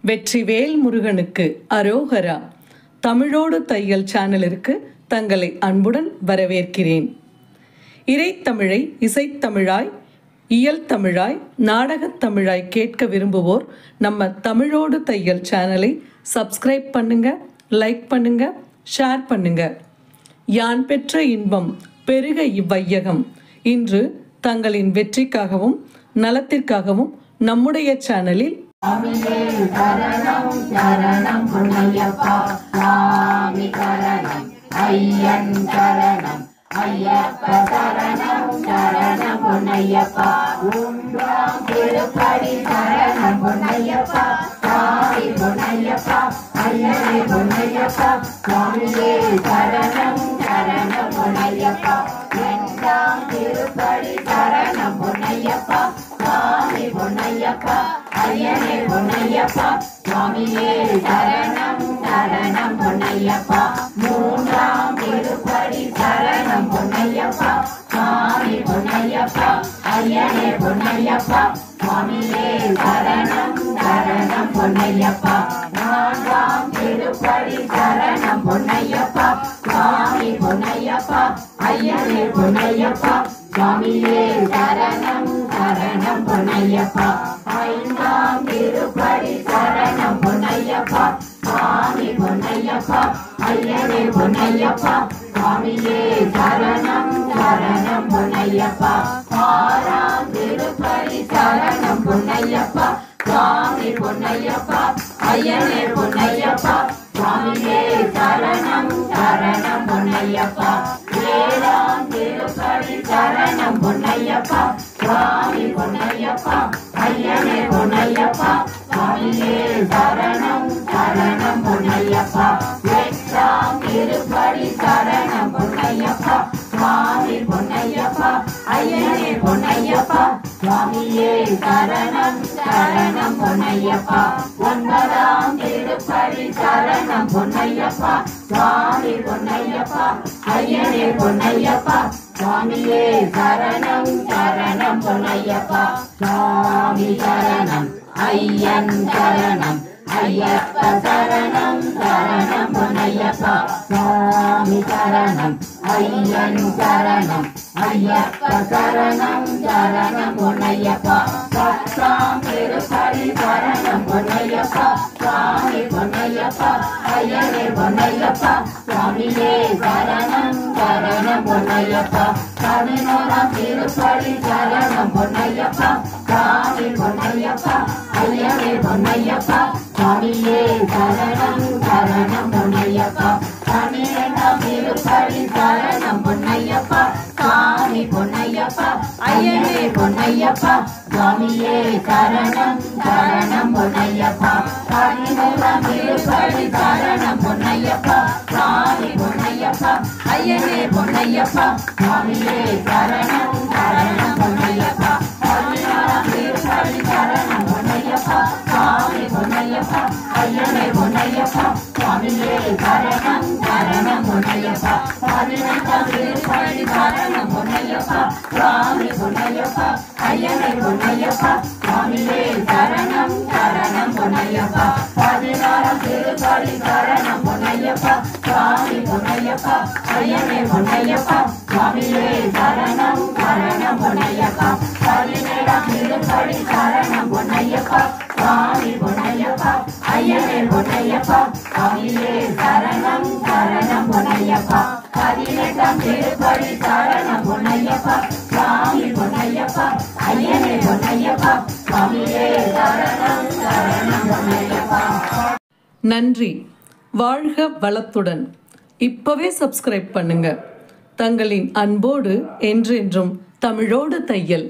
வெற்றிவேல் முருகனுக்கு அரோகரா. தமிழோடு தையல் சேனலிற்கு தங்களை அன்புடன் வரவேற்கிறேன். இறைத்தமிழை இசைத்தமிழாய், இயல் தமிழாய், நாடகத் தமிழாய் கேட்க விரும்புவோர் நம்ம தமிழோடு தையல் சேனலை சப்ஸ்கிரைப் பண்ணுங்க, லைக் பண்ணுங்க, ஷேர் பண்ணுங்க. யான் பெற்ற இன்பம் பெருக இவ்வையகம். இன்று தங்களின் வெற்றிக்காகவும் நலத்திற்காகவும் நம்முடைய சேனலில் சரணம் சரணம் பொன்னையப்பா சாமி சரணம் ஐயன் சரணம் ஐயப்ப சரணம் சரணம் பொன்னையப்பா ஒன்றாம் திருப்படி சரணம் பொன்னையப்பா சாமி பொன்னையப்பா ஐயனே பொன்னையப்பா சுவாமியே சரணம் சரணம் பொன்னையப்பா இரண்டாம் திருப்படி சரணம் பொன்னையப்பா சாமி பொன்னையப்பா ஐயனே பொன்னையப்பா சுவாமியே சரணம் சரணம் பொன்னையப்பா மூன்றாம் திருப்படி சரணம் பொன்னையப்பா சாமி பொன்னையப்பா ஐயனே பொன்னையப்பா சுவாமியே சரணம் சரணம் பொன்னையப்பா நான்காம் திருப்படி சரணம் பொன்னையப்பா சாமி பொன்னையப்பா ஐயனே பொன்னையப்பா சுவாமியே சரணம் சரணம் பொன்னையப்பா ஐந்தாம் திருப்படி சரணம் பொன்னையப்பா சாமி பொன்னையப்பா ஐயனே பொன்னையப்பா சுவாமியே சரணம் சரணம் பொன்னையப்பா ஆறாம் திருப்படி சரணம் பொன்னையப்பா சாமி பொன்னையப்பா ஐயனே பொன்னையப்பா சுவாமியே சரணம் சரணம் பொன்னையப்பா ஏழாம் திருப்படி சரணம் பொன்னையப்பா சுவாமி பொன்னையப்பா ஐயனே பொன்னையப்பா சுவாமியே சரணம் சரணம் பொன்னையப்பா எட்டாம் திருப்படி சரணம் பொன்னையப்பா சுவாமி பொன்னையப்பா ஐயனே பொன்னையப்பா சுவாமியே சரணம் சரணம் பொன்னையப்பா ஒன்பதாம் திருப்படி சரணம் பொன்னையப்பா சுவாமி பொன்னையப்பா ஐயனே பொன்னையப்பா சுவாமியே சரணம் சரணம் பொன்னையப்பா சுவாமி சரணம் ஐயன் சரணம் ஐயப்ப சரணம் சரணம் பொன்னையப்பா சுவாமி சரணம் ஐயன் சரணம் ஐயப்ப சரணம் சரணம் பொன்னையப்பா பத்தாம் திருப்படி சரணம் பொன்னையப்பா சுவாமி பொன்னையப்பா ஐயனே பொன்னையப்பா சுவாமியே சரணம் சரணம் பொன்னையப்பா பதினோராம் திருப்படி சரணம் பொன்னையப்பா சுவாமி பொன்னையப்பா ஐயனே பொன்னையப்பா சுவாமியே சரணம் சரணம் பொன்னையப்பா பன்னிரெண்டாம் திருப்படி சரணம் பொன்னையப்பா சுவாமி பொன்னையப்பா ஐயனே பொன்னையப்பா சுவாமியே சரணம் சரணம் பொன்னையப்பா பதிமூன்றாம் திருப்படி சரணம் பொன்னையப்பா சுவாமி பொன்னையப்பா ஐயனே பொன்னையப்பா சுவாமியே சரணம் சரணம் பொன்னையப்பா பதினாறாம் திருப்படி சரணம் பொன்னையப்பா சுவாமி பொன்னையப்பா ஐயனே பொன்னையப்பா சுவாமியே சரணம் சரணம் பொன்னையப்பா பதினெட்டாம் திருப்படி சரணம் பொன்னையப்பா சுவாமி பொன்னையப்பா ஐயனே பொன்னையப்பா சுவாமியே சரணம் சரணம் பொன்னையப்பா பதினாறாம் திருப்படி சரணம் பொன்னையப்பா சுவாமி பொன்னையப்பா ஐயனே பொன்னையப்பா சுவாமியே சரணம் சரணம் பொன்னையப்பா பதினேழாம் திருப்படி சரணம் பொன்னையப்பா சுவாமி பொன்னையப்பா ஐயனே பொன்னையப்பா சுவாமியே சரணம் சரணம் பொன்னையப்பா பதினெட்டாம் திருப்படி சரணம் பொன்னையப்பா சுவாமி பொன்னையப்பா ஐயனே பொன்னையப்பா சுவாமியே சரணம் சரணம் பொன்னையப்பா. நன்றி. வாழ்க வளத்துடன். இப்பவே சப்ஸ்கிரைப் பண்ணுங்க. தங்களின் அன்போடு என்றென்றும் தமிழோடு தையல்.